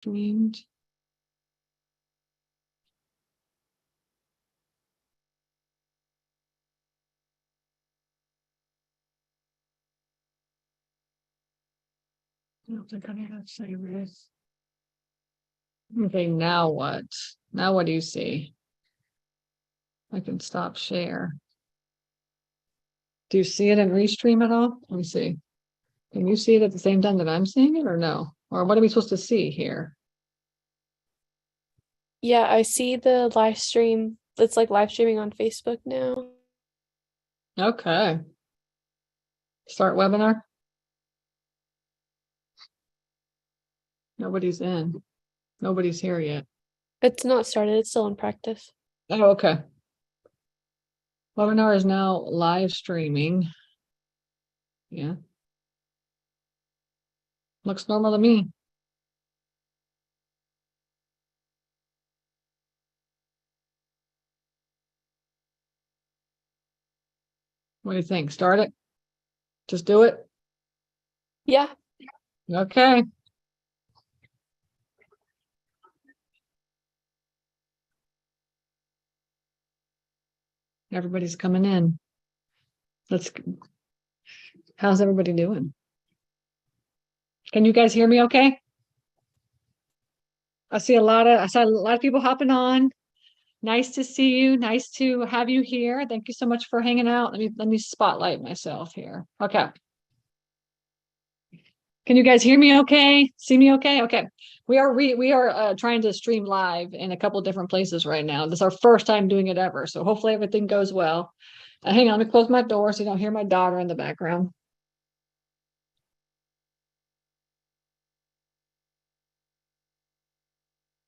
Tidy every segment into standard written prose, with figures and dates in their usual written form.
Streamed. I don't think I have to say this. Okay, now what? Now what do you see? I can stop share. Do you see it in Restream at all? Let me see. Can you see it at the same time that I'm seeing it or no? Or what are we supposed to see here? Yeah, I see the live stream. It's like live streaming on Facebook now. Okay. Start webinar. Nobody's in. Nobody's here yet. It's not started, it's still in practice. Oh, okay. Webinar is now live streaming. Yeah. Looks normal to me. What do you think? Start it? Just do it? Yeah. Okay. Everybody's coming in. How's everybody doing? Can you guys hear me okay? I saw a lot of people hopping on. Nice to see you. Nice to have you here. Thank you so much for hanging out. Let me spotlight myself here. Okay. Can you guys hear me okay? See me okay? Okay. We are trying to stream live in a couple different places right now. This is our first time doing it ever. So hopefully everything goes well. Hang on, let me close my door so you don't hear my daughter in the background.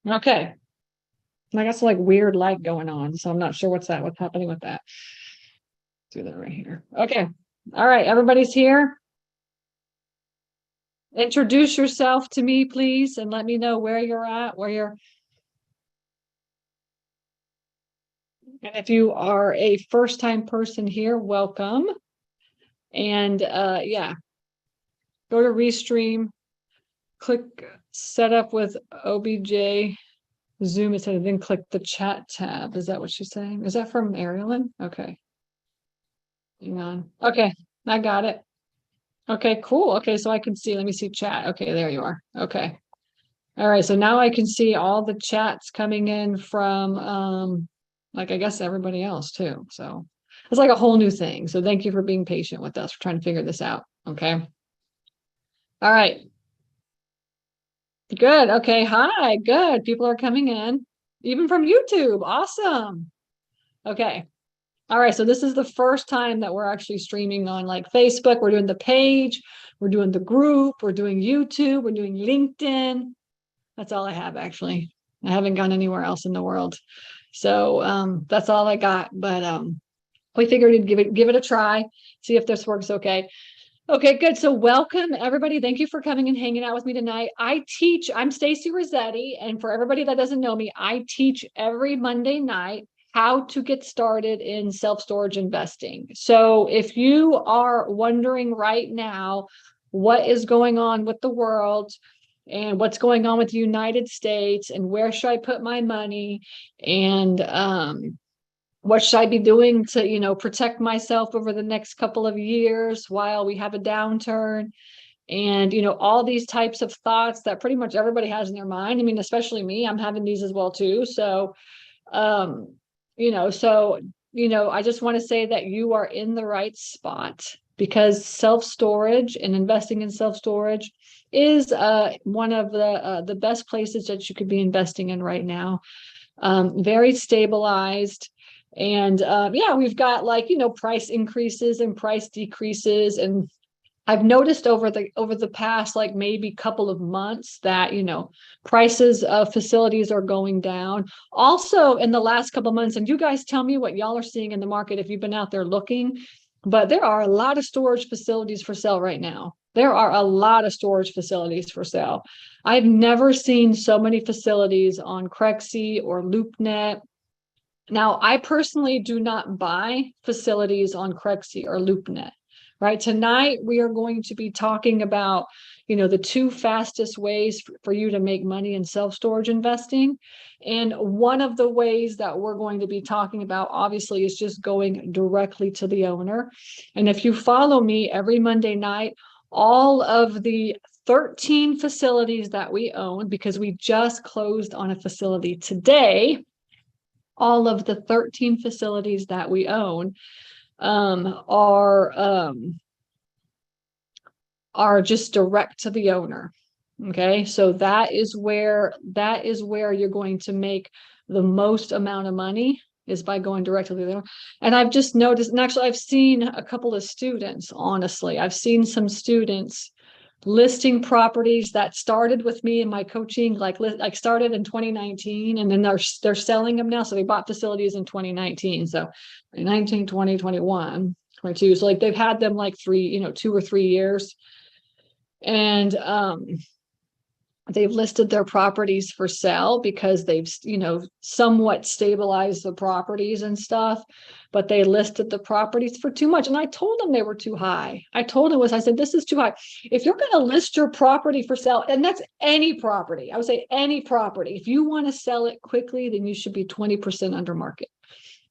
Okay. I got some like weird light going on, so I'm not sure what's happening with that. Do that right here. Okay. All right, everybody's here. Introduce yourself to me, please, and let me know where you're at, and if you are a first-time person here, welcome. And yeah, go to Restream, click set up with OBJ Zoom instead of then click the chat tab. Is that what she's saying? Is that from Arielyn? Okay. Hang on. Okay, I got it. Okay, cool. Okay, so I can see, let me see chat. Okay, there you are. Okay. All right, so now I can see all the chats coming in from like I guess everybody else too. So it's like a whole new thing. So thank you for being patient with us. We're trying to figure this out. Okay. All right. Good. Okay. Hi. Good. People are coming in, even from YouTube. Awesome. Okay. All right. So this is the first time that we're actually streaming on like Facebook. We're doing the page, we're doing the group, we're doing YouTube, we're doing LinkedIn. That's all I have actually. I haven't gone anywhere else in the world. So that's all I got. But we figured we'd give it a try, see if this works okay. Okay, good. So welcome everybody. Thank you for coming and hanging out with me tonight. I'm Stacy Rossetti, and for everybody that doesn't know me, I teach every Monday night how to get started in self-storage investing. So if you are wondering right now what is going on with the world and what's going on with the United States and where should I put my money and what should I be doing to, protect myself over the next couple of years while we have a downturn? And, all these types of thoughts that pretty much everybody has in their mind. I mean, especially me, I'm having these as well too. So, um, I just want to say that you are in the right spot because self-storage and investing in self-storage is one of the best places that you could be investing in right now. Very stabilized. And yeah, we've got like, price increases and price decreases. And I've noticed over the past like maybe couple of months that, prices of facilities are going down. Also in the last couple of months, and you guys tell me what y'all are seeing in the market if you've been out there looking, but there are a lot of storage facilities for sale right now. There are a lot of storage facilities for sale. I've never seen so many facilities on Crexi or LoopNet. Now, I personally do not buy facilities on Crexi or LoopNet, right? Tonight, we are going to be talking about, the two fastest ways for you to make money in self-storage investing. And one of the ways that we're going to be talking about, obviously, is just going directly to the owner. And if you follow me every Monday night, all of the 13 facilities that we own, because we just closed on a facility today, all of the 13 facilities that we own are just direct to the owner. Okay, so that is where you're going to make the most amount of money, is by going directly to the owner. And I've just noticed, and actually I've seen a couple of students, honestly, I've seen some students listing properties that started with me in my coaching, like started in 2019, and then they're selling them now. So they bought facilities in 2019. So 2019, 20, 21, 22. So like they've had them like 2 or 3 years. And they've listed their properties for sale because they've, somewhat stabilized the properties and stuff, but they listed the properties for too much. And I told them they were too high. I said, this is too high. If you're going to list your property for sale, and that's any property, I would say any property, if you want to sell it quickly, then you should be 20% under market.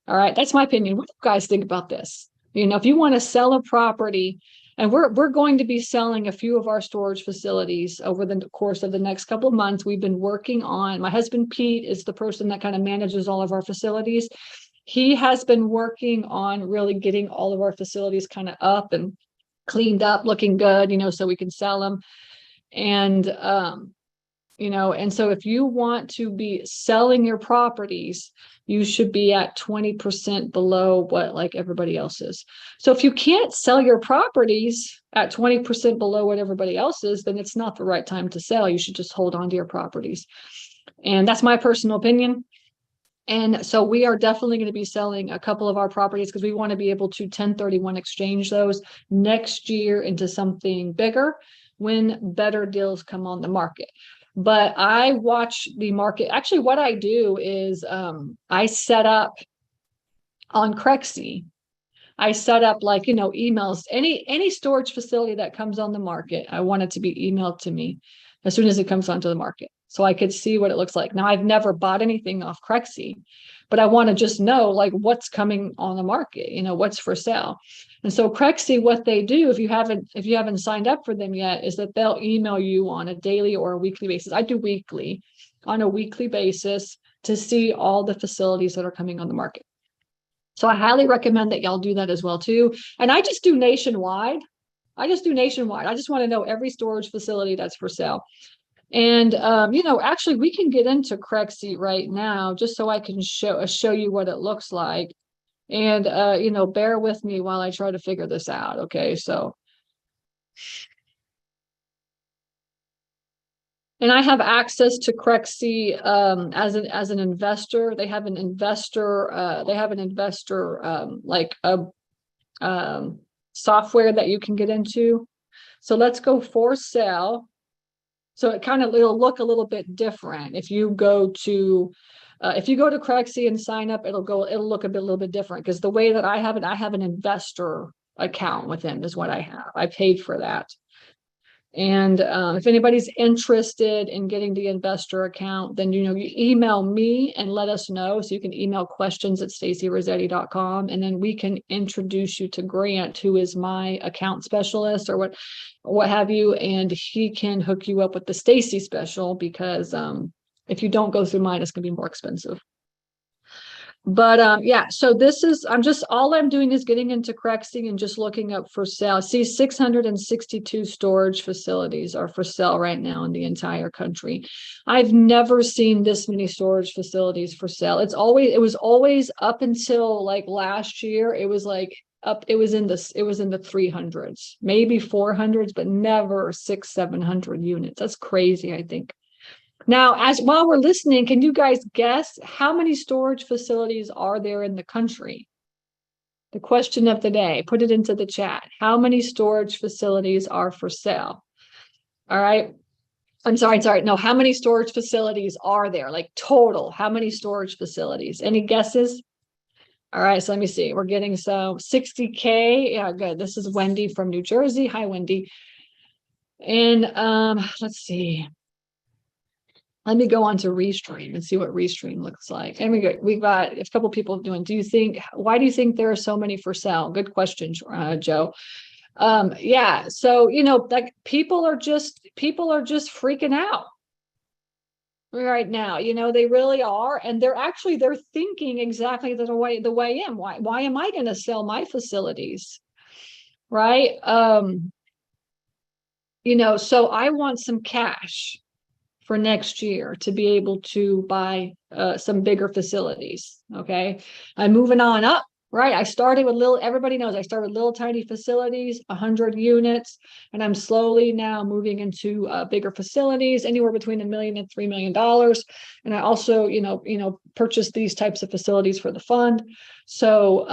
All right. That's my opinion. What do you guys think about this? If you want to sell a property, and we're going to be selling a few of our storage facilities over the course of the next couple of months. We've been working on, my husband, Pete, is the person that kind of manages all of our facilities. He has been working on really getting all of our facilities kind of up and cleaned up, looking good, so we can sell them. And, and so if you want to be selling your properties, you should be at 20% below what like everybody else is. So if you can't sell your properties at 20% below what everybody else is, then it's not the right time to sell. You should just hold on to your properties. And that's my personal opinion. And so we are definitely going to be selling a couple of our properties because we want to be able to 1031 exchange those next year into something bigger when better deals come on the market. But I watch the market. Actually, what I do is I set up on Crexi. I set up like, emails, any storage facility that comes on the market. I want it to be emailed to me as soon as it comes onto the market, so I could see what it looks like. Now, I've never bought anything off Crexi, but I want to just know like what's coming on the market, what's for sale. And so Crexi, what they do, if you haven't signed up for them yet, is that they'll email you on a daily or a weekly basis. I do weekly, on a weekly basis, to see all the facilities that are coming on the market. So I highly recommend that y'all do that as well too. And I just do nationwide. I just want to know every storage facility that's for sale. And, actually we can get into Crexi right now just so I can show you what it looks like. And, bear with me while I try to figure this out. Okay. So, and I have access to Crexi, as an investor. They have an investor, like a, software that you can get into. So let's go for sale. So it'll look a little bit different. If you go to Crexi and sign up, it'll look a little bit different, because the way that I have it, I have an investor account with them is what I have. I paid for that. And if anybody's interested in getting the investor account, then, you email me and let us know. So you can email questions@stacyrossetti.com, and then we can introduce you to Grant, who is my account specialist or what have you. And he can hook you up with the Stacy special, because if you don't go through mine, it's going to be more expensive. But yeah, so all I'm doing is getting into Crexi and just looking up for sale. See, 662 storage facilities are for sale right now in the entire country. I've never seen this many storage facilities for sale. It was always up until like last year. It was like up, it was in the 300s, maybe 400s, but never 600-700 units. That's crazy, I think. Now, while we're listening, can you guys guess how many storage facilities are there in the country? The question of the day, put it into the chat. How many storage facilities are for sale? All right. I'm sorry. No, how many storage facilities are there? Like total, how many storage facilities? Any guesses? All right. So let me see. We're getting 60K. Yeah, good. This is Wendy from New Jersey. Hi, Wendy. And let's see. Let me go on to Restream and see what Restream looks like. And we got a couple people doing, why do you think there are so many for sale? Good question, Joe. Yeah, so like people are just freaking out right now. They really are, and they're thinking exactly the way I am. Why am I going to sell my facilities? Right? So I want some cash for next year to be able to buy some bigger facilities. Okay. I'm moving on up, right? I started with everybody knows I started with little tiny facilities, 100 units, and I'm slowly now moving into bigger facilities, anywhere between $1 million and $3 million. And I also, purchased these types of facilities for the fund. So,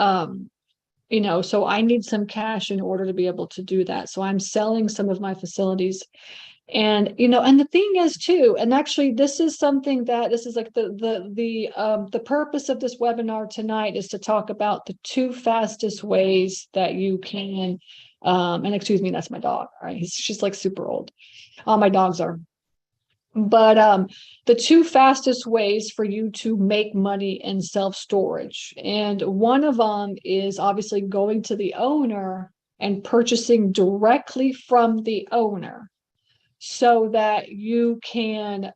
so I need some cash in order to be able to do that. So I'm selling some of my facilities. And and the thing is too, and actually this is something that this is like the purpose of this webinar tonight is to talk about the 2 fastest ways that you can and excuse me, that's my dog. All right, she's like super old. All my dogs are. But the 2 fastest ways for you to make money in self-storage, and one of them is obviously going to the owner and purchasing directly from the owner, so that you can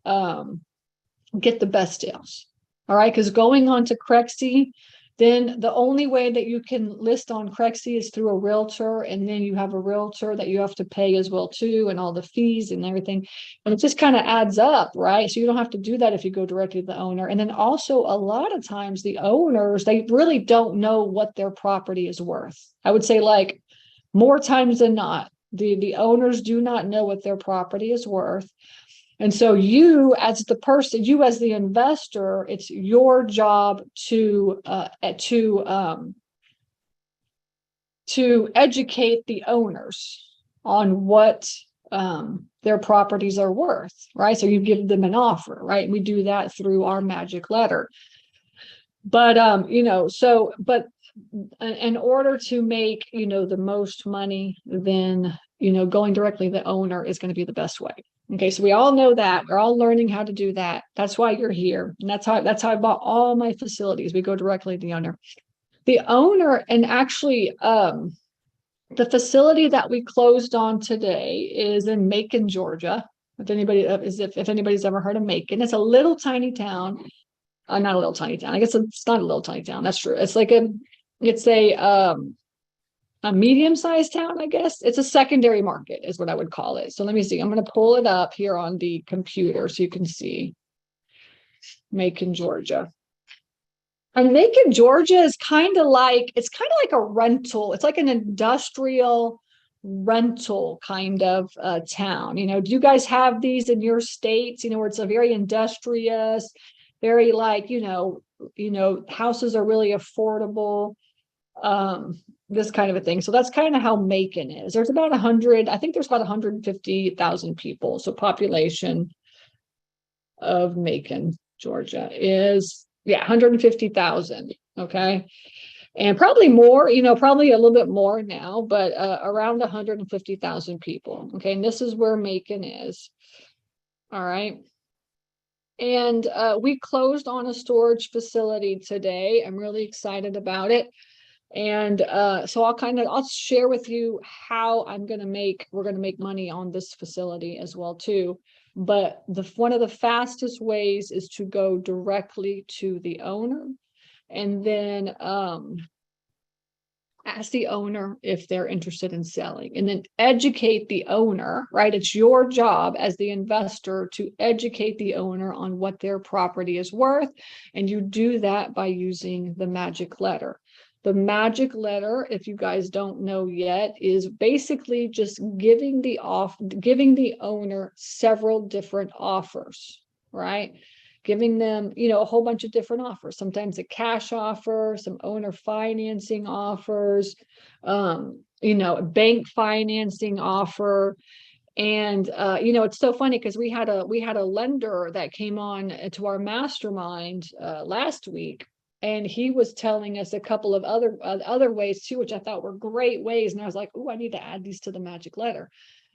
get the best deals. All right, because going on to Crexi, then the only way that you can list on Crexi is through a realtor, and then you have a realtor that you have to pay as well too, and all the fees and everything, and it just kind of adds up, right? So you don't have to do that if you go directly to the owner. And then also a lot of times the owners, they really don't know what their property is worth. I would say like more times than not, the owners do not know what their property is worth. And so you as the investor, it's your job to educate the owners on what their properties are worth, right? So you give them an offer, right? We do that through our magic letter. But but in order to make the most money, then going directly to the owner is going to be the best way. Okay, so we all know that. We're all learning how to do that. That's why you're here. And that's how I bought all my facilities. We go directly to the owner. The owner, and actually the facility that we closed on today is in Macon, Georgia. If anybody's ever heard of Macon, it's a little tiny town. Not a little tiny town. I guess it's not a little tiny town. That's true. It's like a medium-sized town, I guess. It's a secondary market is what I would call it. So let me see. I'm going to pull it up here on the computer so you can see Macon, Georgia. And Macon, Georgia is kind of like a rental. It's like an industrial rental kind of town. Do you guys have these in your states? Where it's a very industrious, very like, houses are really affordable. This kind of a thing. So that's kind of how Macon is. There's about 150,000 people. So population of Macon, Georgia is 150,000. Okay. And probably more, probably a little bit more now, but around 150,000 people. Okay. And this is where Macon is. All right. And we closed on a storage facility today. I'm really excited about it. And so I'll share with you how we're going to make money on this facility as well too. But one of the fastest ways is to go directly to the owner, and then ask the owner if they're interested in selling, and then educate the owner, right? It's your job as the investor to educate the owner on what their property is worth. And you do that by using the magic letter. The magic letter, if you guys don't know yet, is basically just giving the owner several different offers, right? Giving them, a whole bunch of different offers. Sometimes a cash offer, some owner financing offers, bank financing offer. And it's so funny because we had a lender that came on to our mastermind last week. And he was telling us a couple of other ways too, which I thought were great ways. And I was like, oh, I need to add these to the magic letter.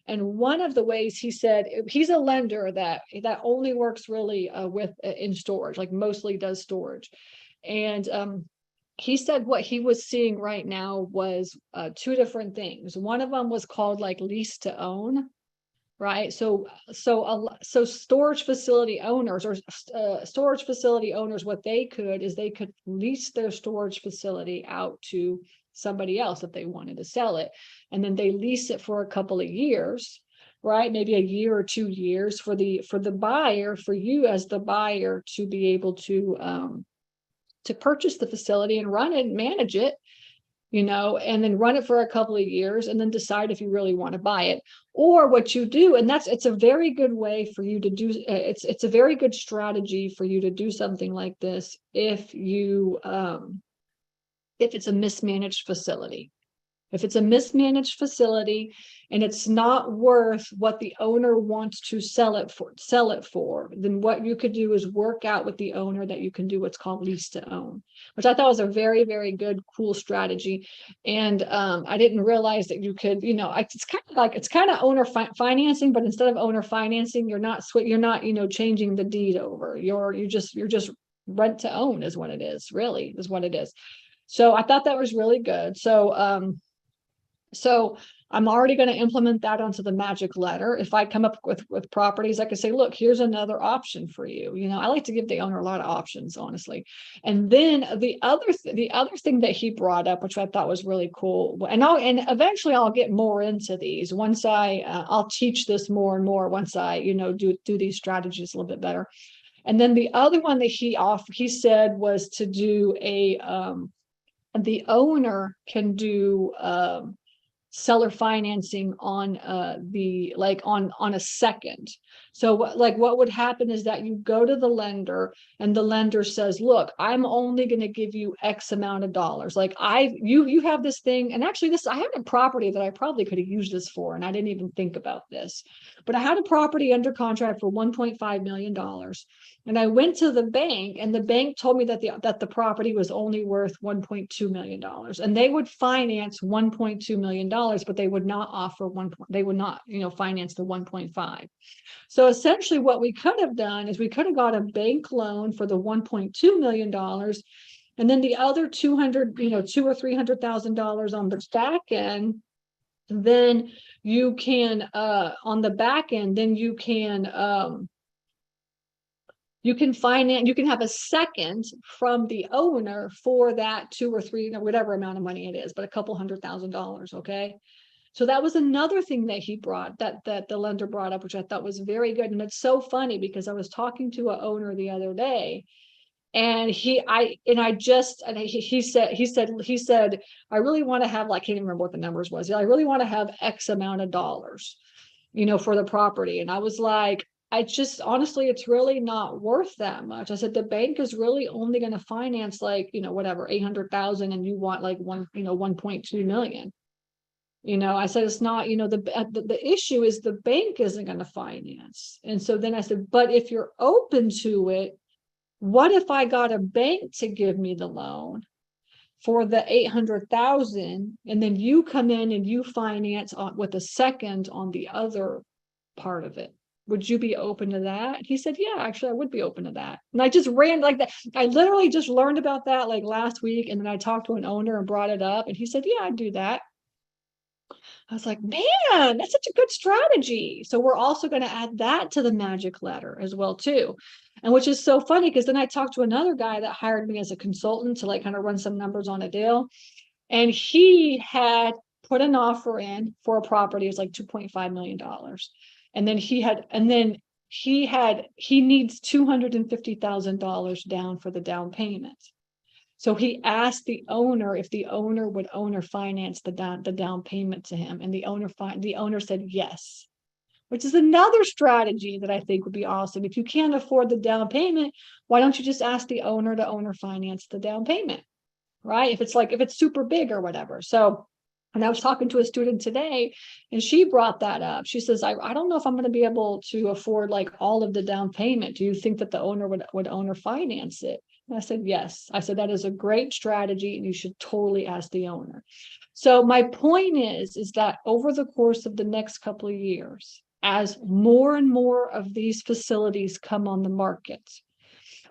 And one of the ways he said, he's a lender that only works really with in storage, like mostly does storage. And he said what he was seeing right now was two different things. One of them was called like lease to own, right? So storage facility owners or storage facility owners, what they could is they could lease their storage facility out to somebody else if they wanted to sell it, and then they lease it for a couple of years, right? Maybe a year or 2 years for the buyer, for you as the buyer to be able to purchase the facility and run it and manage it, and then run it for a couple of years and then decide if you really want to buy it. Or what you do, and it's a very good way for you to do, it's a very good strategy for you to do something like this if it's a mismanaged facility. If it's a mismanaged facility and it's not worth what the owner wants to sell it for, then what you could do is work out with the owner that you can do what's called lease to own, which I thought was a very, very good, cool strategy. And I didn't realize that you could, it's kind of owner financing, but instead of owner financing, you're not changing the deed over. You're just rent to own is what it is, really, is what it is. So I thought that was really good. So I'm already going to implement that onto the magic letter. If I come up with properties, I can say, look, here's another option for you. I like to give the owner a lot of options, honestly. And then the other thing that he brought up, which I thought was really cool, and eventually I'll get more into these once I'll teach this more and more once I do these strategies a little bit better. And then the other one that he said was to do the owner can do seller financing on on a second. So what would happen is that you go to the lender and the lender says, look, I'm only going to give you X amount of dollars. Like you have this thing, and actually I had a property that I probably could have used this for, and I didn't even think about this, but I had a property under contract for $1.5 million. And I went to the bank, and the bank told me that the property was only worth $1.2 million, and they would finance $1.2 million, but they would not offer finance the 1.5. So essentially what we could have done is we could have got a bank loan for the $1.2 million. And then the other $200,000 or $300,000 on the back end, then you can, on the back end, then you can finance, you can have a second from the owner for that 2 or 3, whatever amount of money it is, but a couple $100,000. Okay. So that was another thing that he brought, that the lender brought up, which I thought was very good. And it's so funny because I was talking to an owner the other day, and he said, I really want to have, I can't even remember what the numbers was. I really want to have X amount of dollars, for the property. And I was like, honestly, it's really not worth that much. I said, the bank is really only going to finance whatever, 800,000, and you want $1.2 million. I said, it's not, the issue is the bank isn't going to finance. And so then I said, but if you're open to it, what if I got a bank to give me the loan for the 800,000, and then you come in and you finance with a second on the other part of it? Would you be open to that? He said, yeah, actually, I would be open to that. And I just ran like that. I literally just learned about that last week. And then I talked to an owner and brought it up, and he said, yeah, I'd do that. I was like, man, that's such a good strategy. So we're also going to add that to the magic letter as well, too. And which is so funny, because then I talked to another guy that hired me as a consultant to kind of run some numbers on a deal. And he had put an offer in for a property. It was like $2.5 million. And then he needs $250,000 down for the down payment. So he asked the owner if the owner would owner finance the down payment to him, and the owner said yes, which is another strategy that I think would be awesome. If you can't afford the down payment, why don't you just ask the owner to owner finance the down payment, right? If it's super big or whatever. So And I was talking to a student today, and she brought that up. She says, I don't know if I'm going to be able to afford like all of the down payment. Do you think that the owner would owner finance it? And I said, yes. I said, that is a great strategy, and you should totally ask the owner. So my point is that over the course of the next couple of years, as more and more of these facilities come on the market,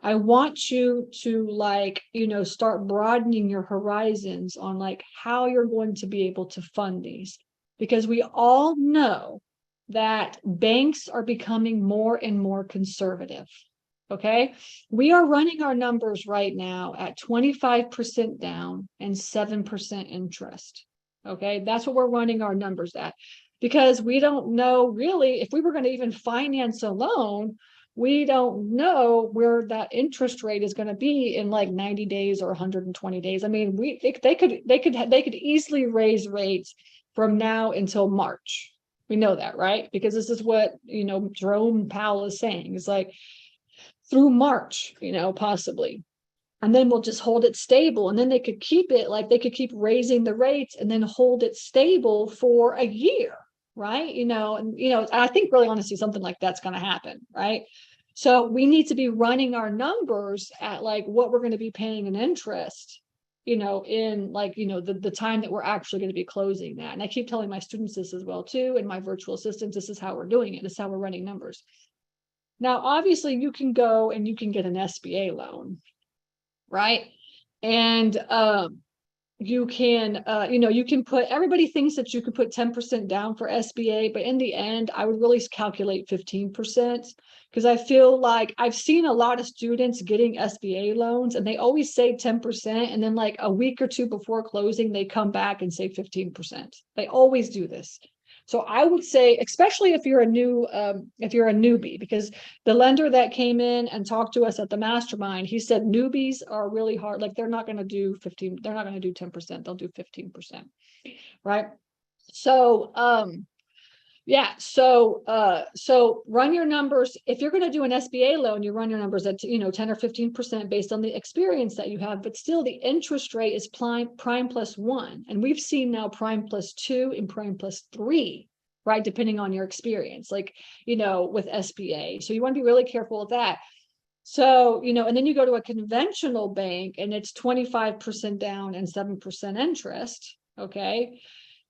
I want you to like, start broadening your horizons on like how you're going to be able to fund these. Because we all know that banks are becoming more and more conservative. Okay. We are running our numbers right now at 25% down and 7% interest. Okay. That's what we're running our numbers at, because we don't know really if we were going to even finance a loan. We don't know where that interest rate is going to be in like 90 days or 120 days. I mean, they could easily raise rates from now until March. We know that, right? Because this is what, Jerome Powell is saying. It's like through March, possibly. And then we'll just hold it stable. And then they could keep it like they could keep raising the rates and then hold it stable for a year, right? I think really honestly, something like that's going to happen, right? So we need to be running our numbers at like what we're going to be paying in interest, in like, the time that we're actually going to be closing that. And I keep telling my students this as well too, and my virtual assistants, this is how we're doing it. This is how we're running numbers. Now, obviously you can go and you can get an SBA loan, right? And you can, you can put, everybody thinks that you could put 10% down for SBA, but in the end, I would really calculate 15%, because I feel like I've seen a lot of students getting SBA loans and they always say 10. And then like a week or two before closing, they come back and say 15%. They always do this. So I would say, especially if you're a newbie, because the lender that came in and talked to us at the mastermind, he said newbies are really hard. Like they're not going to do 15, they're not going to do 10%, they'll do 15%. Right. So so run your numbers. If you're going to do an SBA loan, you run your numbers at 10 or 15% based on the experience that you have, but still the interest rate is prime +1. And we've seen now prime +2 and prime +3, right? Depending on your experience, like, with SBA. So you want to be really careful with that. So, and then you go to a conventional bank and it's 25% down and 7% interest. Okay.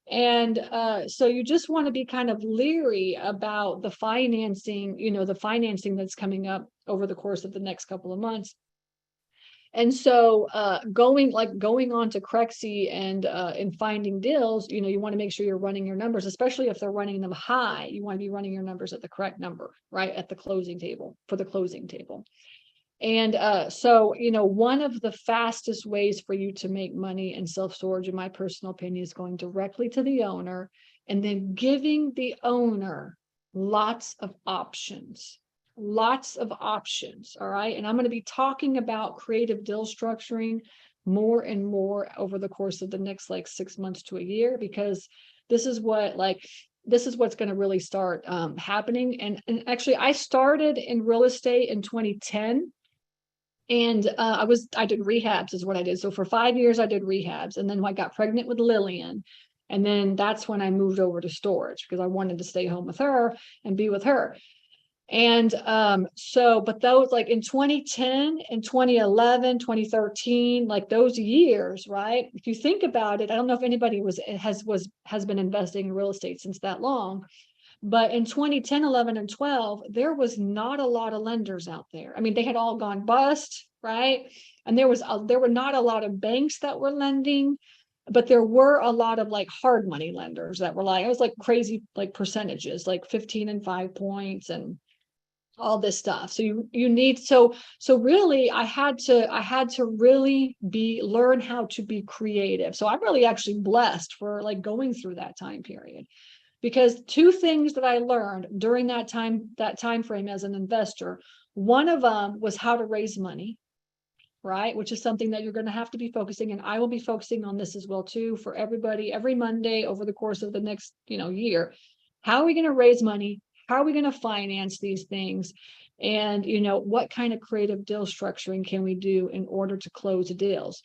And so you just want to be kind of leery about the financing, the financing that's coming up over the course of the next couple of months. And so going on to Crexi and finding deals, you want to make sure you're running your numbers, especially if they're running them high. You want to be running your numbers at the correct number, right? At the closing table, for the closing table. And so, one of the fastest ways for you to make money in self-storage, in my personal opinion, is going directly to the owner and then giving the owner lots of options. All right. And I'm going to be talking about creative deal structuring more and more over the course of the next like 6 months to a year, because this is what's going to really start happening. And actually, I started in real estate in 2010. And I did rehabs is what I did. So for 5 years, I did rehabs. And then I got pregnant with Lillian. And then that's when I moved over to storage, because I wanted to stay home with her and be with her. And but those like in 2010 and 2011, 2013, like those years, right? If you think about it, I don't know if anybody has been investing in real estate since that long. But in 2010, 11, and 12, there was not a lot of lenders out there. I mean, they had all gone bust, right? And there were not a lot of banks that were lending, but there were a lot of like hard money lenders that were like, it was like crazy, like percentages, like 15 and 5 points and all this stuff. So you need, so really I had to really learn how to be creative. So I'm really actually blessed for like going through that time period. Because two things that I learned during that time frame as an investor, one of them was how to raise money, right? Which is something that you're going to have to be focusing, and I will be focusing on this as well too for everybody every Monday over the course of the next, year. How are we going to raise money? How are we going to finance these things? And what kind of creative deal structuring can we do in order to close deals?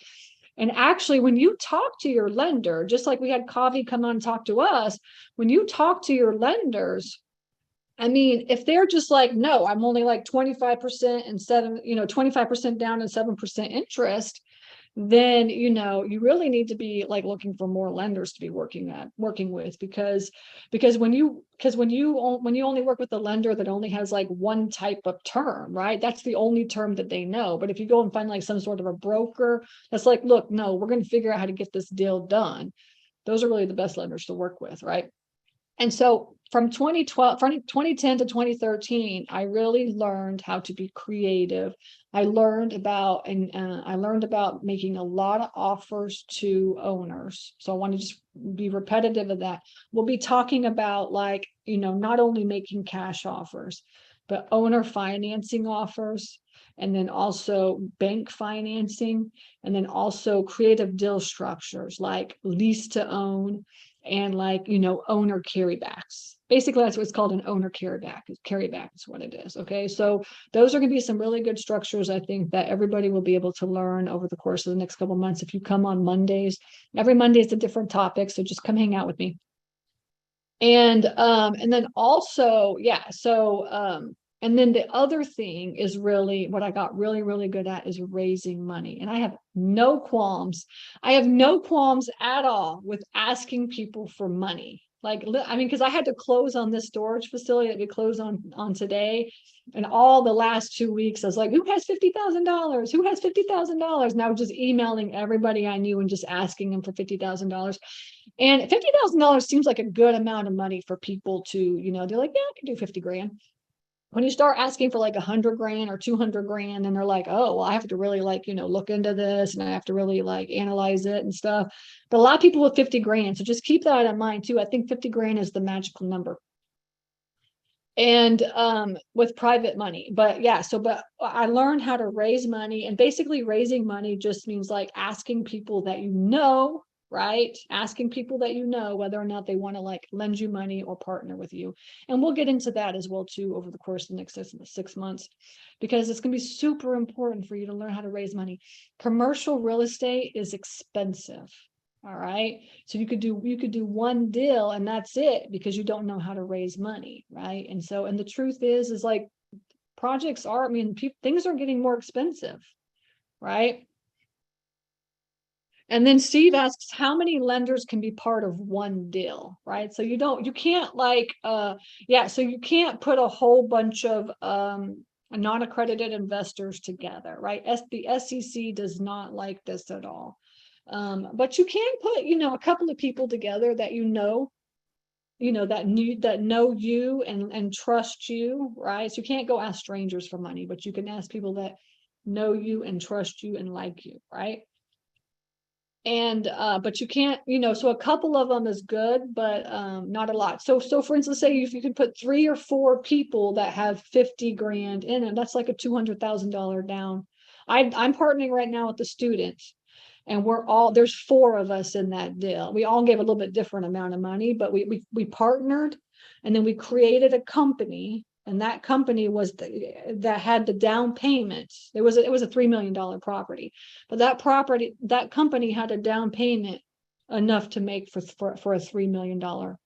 And actually, when you talk to your lender, just like we had Kavi come on and talk to us, when you talk to your lenders, I mean, if they're just like, no, I'm only like 25% and 25% down and 7% interest, then you really need to be like looking for more lenders to be working with, because when you only work with a lender that only has like one type of term, right? That's the only term that they know. But if you go and find like some sort of a broker that's like, look, no, we're going to figure out how to get this deal done, those are really the best lenders to work with, right? And so from 2010 to 2013, I really learned how to be creative. I learned about making a lot of offers to owners. So I want to just be repetitive of that. We'll be talking about like, not only making cash offers, but owner financing offers, and then also bank financing, and then also creative deal structures like lease to own, and like, owner carrybacks. Basically, that's what's called an owner carryback. Carryback is what it is. Okay. So those are going to be some really good structures, I think, that everybody will be able to learn over the course of the next couple of months. If you come on Mondays, every Monday is a different topic. So just come hang out with me. And then also, yeah, so and then the other thing is really what I got really, really good at is raising money. And I have no qualms. I have no qualms at all with asking people for money. Like, I mean, because I had to close on this storage facility that we closed on today. And all the last 2 weeks, I was like, who has $50,000? Who has $50,000? And I was just emailing everybody I knew and just asking them for $50,000. And $50,000 seems like a good amount of money for people to, they're like, yeah, I can do 50 grand. When you start asking for like 100 grand or 200 grand, and they're like, oh, well, I have to really like, look into this, and I have to really like analyze it and stuff. But a lot of people with 50 grand. So just keep that in mind too. I think 50 grand is the magical number. And with private money. But yeah, but I learned how to raise money, and basically raising money just means like asking people that right? Asking people that whether or not they want to like lend you money or partner with you. And we'll get into that as well too over the course of the next 6 months, because it's going to be super important for you to learn how to raise money. Commercial real estate is expensive. All right. So you could do one deal and that's it, because you don't know how to raise money. Right. And the truth is like projects are, things are getting more expensive. Right. And then Steve asks, how many lenders can be part of one deal? Right. So you can't like, so you can't put a whole bunch of non-accredited investors together. Right. The SEC does not like this at all. But you can put, a couple of people together that that know you and trust you, right? So you can't go ask strangers for money, but you can ask people that know you and trust you and like you, right? And but you can't, so a couple of them is good, but not a lot. So for instance, say if you could put 3 or 4 people that have 50 grand in it, that's like a $200,000 down. I'm partnering right now with the students. And there's 4 of us in that deal. We all gave a little bit different amount of money, but we partnered, and then we created a company, and that company that had the down payment. It was a $3 million property, but that company had a down payment enough to make for a $3 million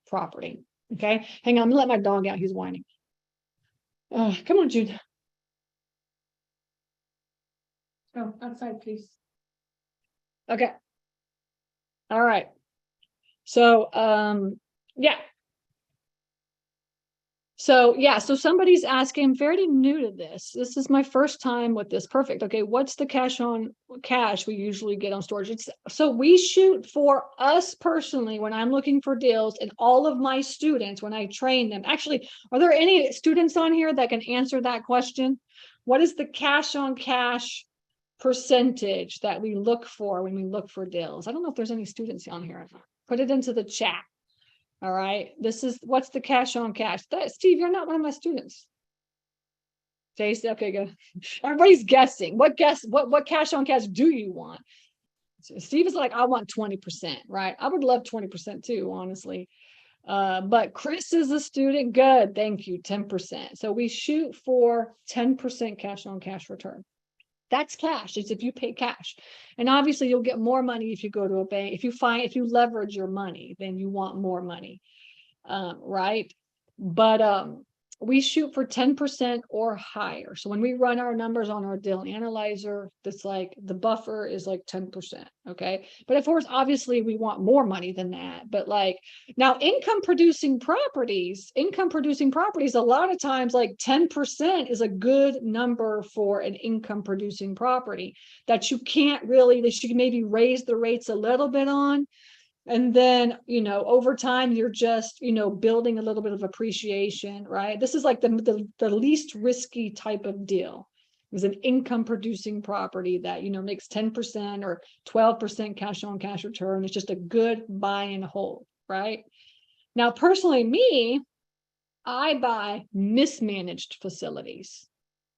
property. Okay, hang on, I'm gonna let my dog out. He's whining. Come on, Jude. Go outside, please. Okay. All right. So, yeah. So, yeah. So somebody's asking, I'm fairly new to this. This is my first time with this. Perfect. Okay. What's the cash on cash we usually get on storage? So we shoot for us personally when I'm looking for deals, and all of my students, when I train them. Actually, are there any students on here that can answer that question? What is the cash on cash percentage that we look for when we look for deals? I don't know if there's any students on here. Put it into the chat. All right. What's the cash on cash? Steve, you're not one of my students. Jason, okay, good. Everybody's guessing. What cash on cash do you want? So Steve is like, I want 20%, right? I would love 20% too, honestly. But Chris is a student. Good. Thank you. 10%. So we shoot for 10% cash on cash return. That's cash. It's if you pay cash. And obviously you'll get more money if you go to a bank. If you leverage your money, then you want more money. Right? But we shoot for 10% or higher. So when we run our numbers on our deal analyzer, that's like the buffer is like 10%. Okay. But of course, obviously we want more money than that. But like now income producing properties, a lot of times like 10% is a good number for an income producing property that you can't really, that you can maybe raise the rates a little bit on. And then, over time, you're just, building a little bit of appreciation, right? This is like the least risky type of deal. It was an income producing property that, makes 10% or 12% cash on cash return. It's just a good buy and hold, right? Now, personally, I buy mismanaged facilities.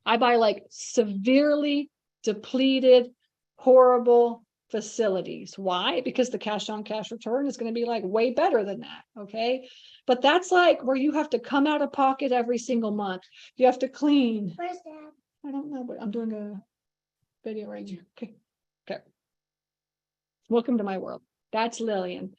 I buy like severely depleted, horrible facilities. Why? Because the cash on cash return is going to be like way better than that. Okay. But that's like where you have to come out of pocket every single month. You have to clean. Where's Dad? I don't know, but I'm doing a video right here. Okay. Okay. Welcome to my world. That's Lillian.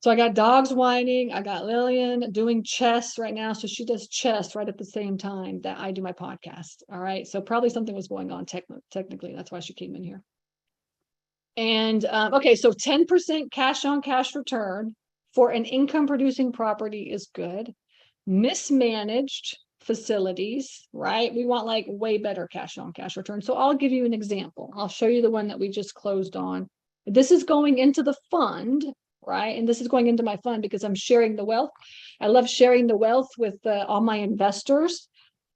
So I got dogs whining. I got Lillian doing chess right now. So she does chess right at the same time that I do my podcast. All right. So probably something was going on technically. That's why she came in here. And okay, so 10% cash on cash return for an income producing property is good. Mismanaged facilities, right? We want like way better cash on cash return. So I'll give you an example. I'll show you the one that we just closed on. This is going into the fund, right? And this is going into my fund because I'm sharing the wealth. I love sharing the wealth with all my investors.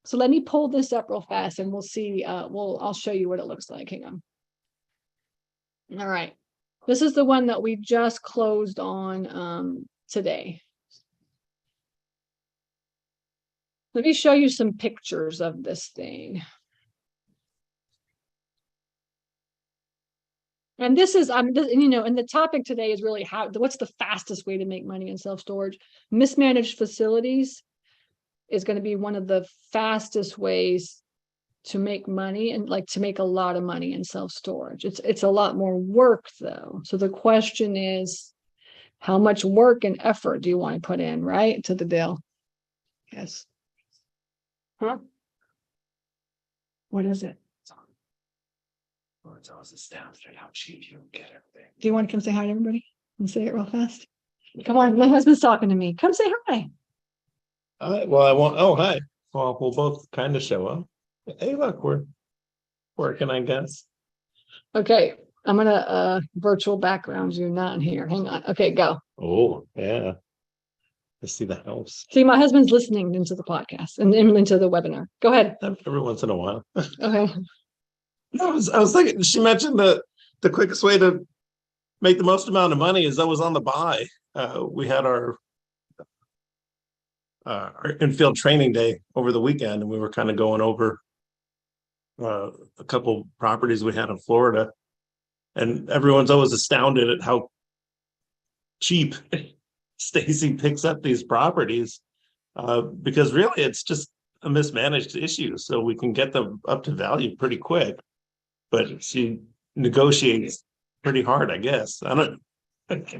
So let me pull this up real fast and we'll see. I'll show you what it looks like. Hang on. All right. This is the one that we just closed on today. Let me show you some pictures of this thing. And this is, and the topic today is really what's the fastest way to make money in self-storage? Mismanaged facilities is going to be one of the fastest ways to make money and like to make a lot of money in self-storage. It's a lot more work though. So the question is, how much work and effort do you want to put in, right, to the deal? Yes. Huh? What is it? It's always astounding how cheap you can get everything. Do you want to come say hi to everybody and say it real fast? Come on, my husband's talking to me. Come say hi. Well, I want. Oh, hi. Well, we'll both kind of show up. Hey, look, we're working, I guess. Okay, I'm gonna virtual background you, not here. Hang on. Okay, go. Oh, yeah. I see the house. See, my husband's listening into the podcast and into the webinar. Go ahead. Every once in a while. Okay. I was thinking. She mentioned the quickest way to make the most amount of money is always on the buy. We had our in-field training day over the weekend, and we were kind of going over a couple properties we had in Florida, and everyone's always astounded at how cheap Stacy picks up these properties, because really it's just a mismanaged issue. So we can get them up to value pretty quick, but she negotiates pretty hard, I guess. I don't.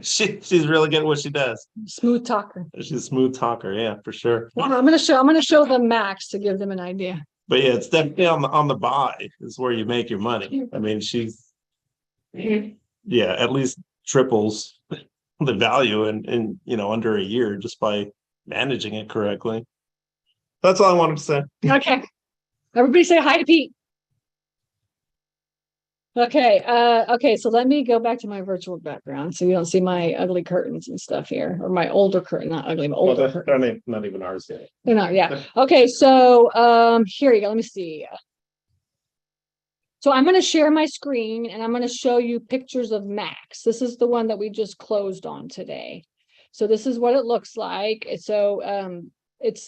She's really good at what she does. Smooth talker. She's a smooth talker, yeah, for sure. Well, I'm gonna show them Max to give them an idea. But yeah, it's definitely on the buy is where you make your money. I mean, she's at least triples the value in under a year just by managing it correctly. That's all I wanted to say. Okay. Everybody say hi to Pete. Okay. Okay. So let me go back to my virtual background so you don't see my ugly curtains and stuff here, or my older curtain, not ugly, but older curtain. They're not even ours yet. They're not, yeah. Okay. So here you go. Let me see. So I'm going to share my screen and I'm going to show you pictures of Max. This is the one that we just closed on today. So this is what it looks like. So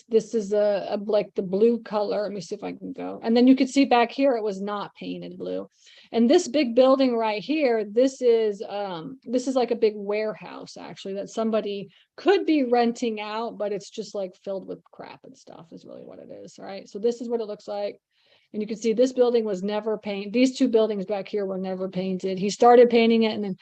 this is like the blue color. Let me see if I can go. And then you can see back here, it was not painted blue. And this big building right here, this is like a big warehouse actually that somebody could be renting out, but it's just like filled with crap and stuff is really what it is, right? So this is what it looks like. And you can see this building was never painted. These two buildings back here were never painted. He started painting it, and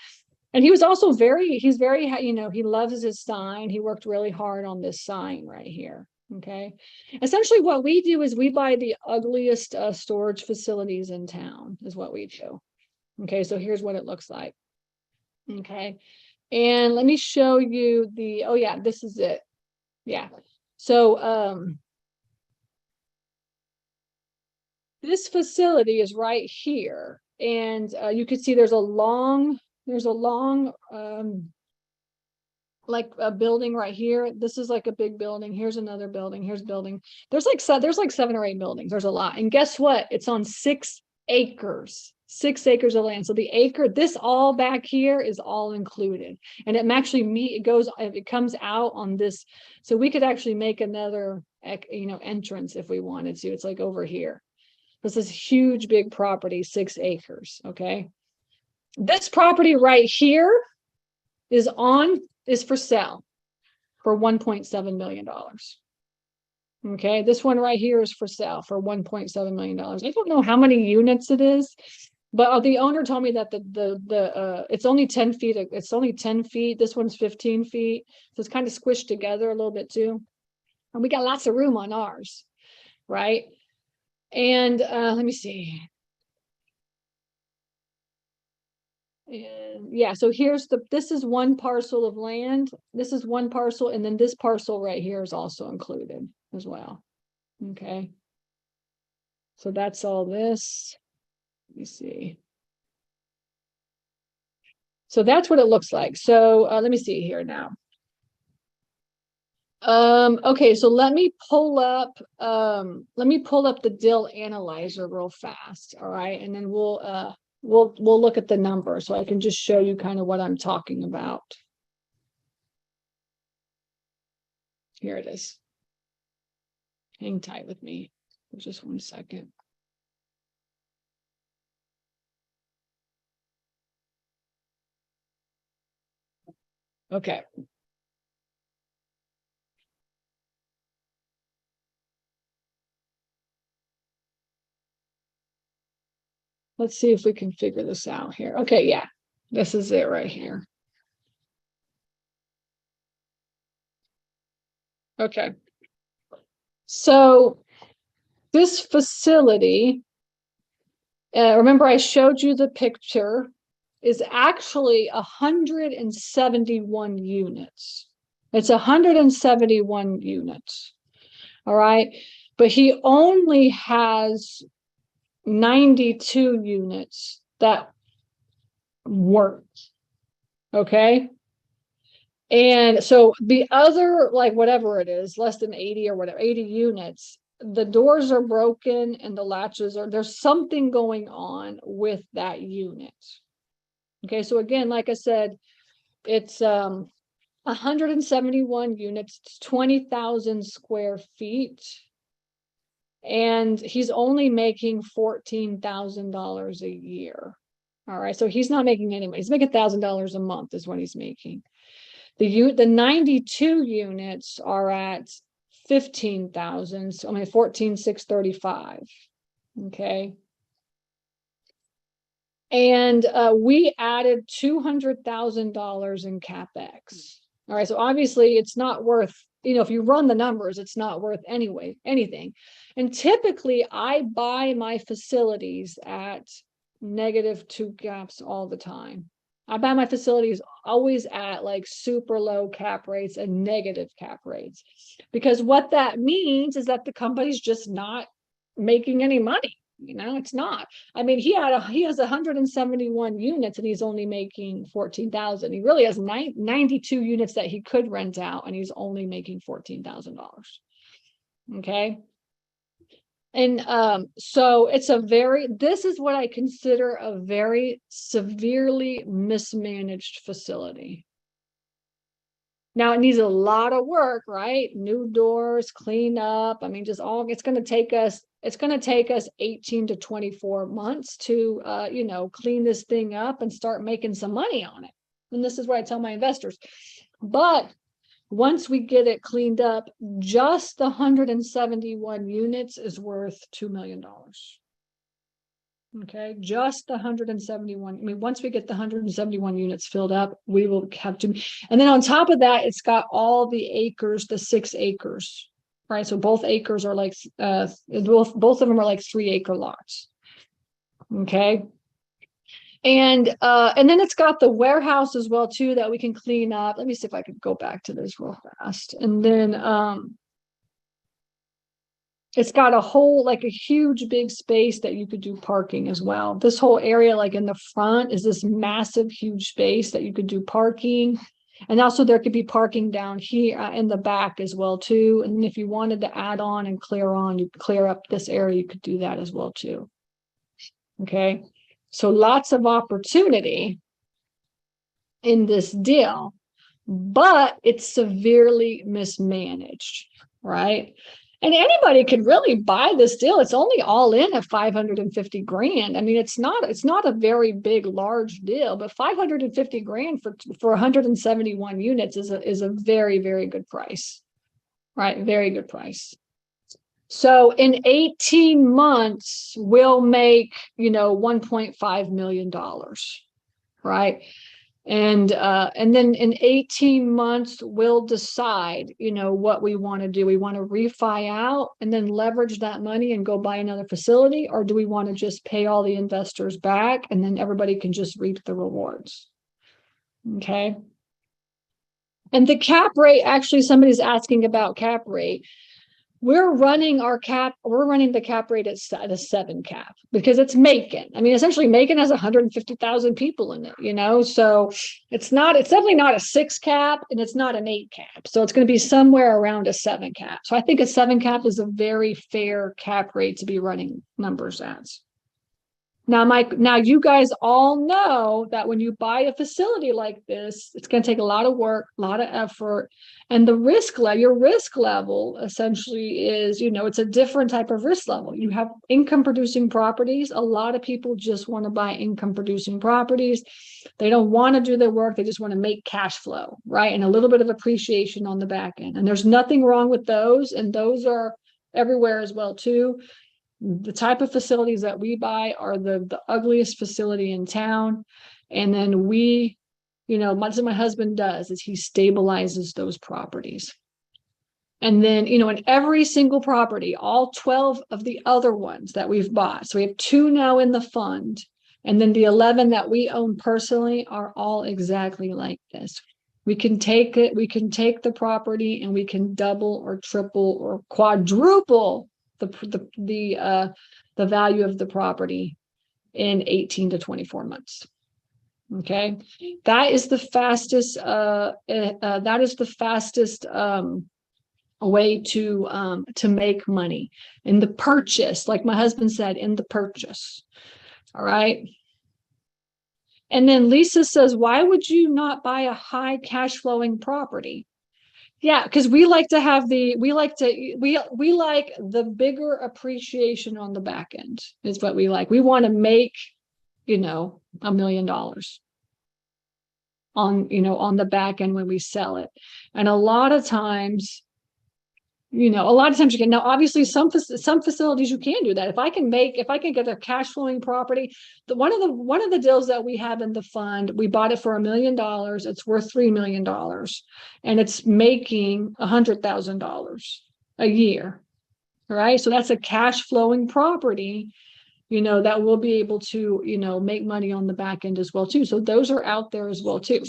he was also he's very, you know, he loves his sign. He worked really hard on this sign right here. Okay. Essentially what we do is we buy the ugliest storage facilities in town is what we do. Okay. So here's what it looks like. Okay. And let me show you oh yeah, this is it. Yeah. So, this facility is right here, and you can see there's a long, like a building right here. This is like a big building. Here's another building. Here's building. There's like 7 or 8 buildings. There's a lot. And guess what? It's on 6 acres. 6 acres of land. So this all back here is all included. And it actually it comes out on this. So we could actually make another, you know, entrance if we wanted to. It's like over here. This is huge, big property, 6 acres. Okay. This property right here is for sale for $1.7 million. Okay, this one right here is for sale for $1.7 million. I don't know how many units it is, but the owner told me that it's only 10 feet. It's only 10 feet. This one's 15 feet. So it's kind of squished together a little bit too. And we got lots of room on ours, right? And let me see. And yeah, so this is one parcel of land. This is one parcel, and then this parcel right here is also included as well. Okay. So that's all this. Let me see. So that's what it looks like. So let me see here now. Okay, so let me pull up the Dill analyzer real fast. All right, and then we'll look at the number so I can just show you kind of what I'm talking about. Here it is. Hang tight with me for just 1 second. Okay. Let's see if we can figure this out here. Okay, yeah, this is it right here. Okay. So this facility, remember I showed you the picture, is actually 171 units. It's 171 units. All right. But he only has 92 units that work. Okay. And so the other, like whatever it is, less than 80 or whatever, 80 units, the doors are broken and the latches there's something going on with that unit. Okay. So again, like I said, it's 171 units, 20,000 square feet. And he's only making $14,000 a year. All right. So he's not making any money. He's making $1,000 a month is what he's making. The 92 units are at 15,000. So I mean, 14,635. Okay. And we added $200,000 in CapEx. All right. So obviously it's not worth, you know, if you run the numbers, it's not worth anything. And typically I buy my facilities at -2 caps all the time. I buy my facilities always at like super low cap rates and negative cap rates, because what that means is that the company's just not making any money. You know, it's not. I mean, he has 171 units and he's only making 14,000. He really has 92 units that he could rent out and he's only making $14,000. Okay. And so this is what I consider a very severely mismanaged facility. Now it needs a lot of work, right? New doors, clean up. I mean, it's going to take us 18 to 24 months to, clean this thing up and start making some money on it. And this is what I tell my investors. But once we get it cleaned up, just the 171 units is worth $2 million. Okay, just the 171. I mean, once we get the 171 units filled up, we will have to, and then on top of that, it's got all the acres, the 6 acres, right? So both acres are like, both of them are like 3-acre lots. Okay. And then it's got the warehouse as well too, that we can clean up. Let me see if I could go back to this real fast. And then it's got a whole, like a huge big space that you could do parking as well. This whole area, like in the front, is this massive, huge space that you could do parking. And also there could be parking down here in the back as well too. And if you wanted to add on and clear on, you could clear up this area, you could do that as well too. Okay. So lots of opportunity in this deal, but it's severely mismanaged, right? And anybody could really buy this deal. It's only all in at 550 grand. I mean, it's not a very big, large deal, but 550 grand for 171 units is a very, very good price, right? Very good price. So in 18 months, we'll make, $1.5 million, right? And then in 18 months, we'll decide, what we want to do. We want to refi out and then leverage that money and go buy another facility, or do we want to just pay all the investors back and then everybody can just reap the rewards? Okay. And the cap rate, actually, somebody's asking about cap rate. We're running the cap rate at a 7 cap because it's Macon. I mean, essentially Macon has 150,000 people in it, so it's definitely not a 6 cap and it's not an 8 cap. So it's going to be somewhere around a 7 cap. So I think a 7 cap is a very fair cap rate to be running numbers as. Now you guys all know that when you buy a facility like this, it's going to take a lot of work, a lot of effort, and your risk level essentially is, it's a different type of risk level. You have income producing properties. A lot of people just want to buy income producing properties. They don't want to do their work. They just want to make cash flow, right? And a little bit of appreciation on the back end. And there's nothing wrong with those. And those are everywhere as well too. The type of facilities that we buy are the ugliest facility in town. And then what my husband does is he stabilizes those properties. And then, in every single property, all 12 of the other ones that we've bought. So we have 2 now in the fund. And then the 11 that we own personally are all exactly like this. We can take the property and we can double or triple or quadruple the value of the property in 18 to 24 months. Okay, that is the fastest. Way to make money in the purchase, like my husband said, in the purchase. All right. And then Lisa says, why would you not buy a high cash flowing property? Yeah, because we like the bigger appreciation on the back end is what we like. We want to make, $1 million on the back end when we sell it. And a lot of times you can. Now, obviously some facilities you can do that. If I can get a cash flowing property, one of the deals that we have in the fund, we bought it for $1 million. It's worth $3 million, and it's making $100,000 a year. All right, so that's a cash flowing property, that will be able to make money on the back end as well too. So those are out there as well too.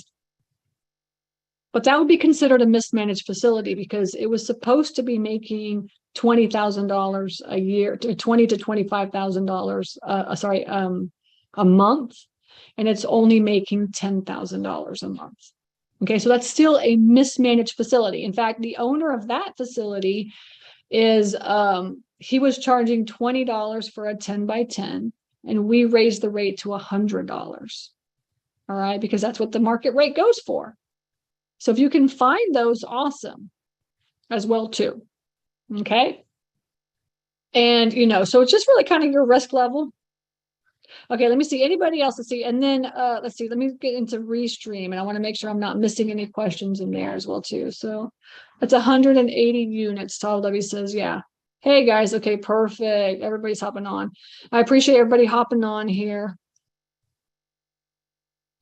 But that would be considered a mismanaged facility because it was supposed to be making $20,000 a year, to $20,000 to $25,000. A month, and it's only making $10,000 a month. Okay, so that's still a mismanaged facility. In fact, the owner of that facility is he was charging $20 for a 10x10, and we raised the rate to $100. All right, because that's what the market rate goes for. So if you can find those, awesome as well too. Okay. And, so it's just really kind of your risk level. Okay, let me see. Anybody else? Let's see. And then let's see. Let me get into Restream, and I want to make sure I'm not missing any questions in there as well too. So that's 180 units. Tall W says, yeah. Hey guys, okay, perfect. Everybody's hopping on. I appreciate everybody hopping on here.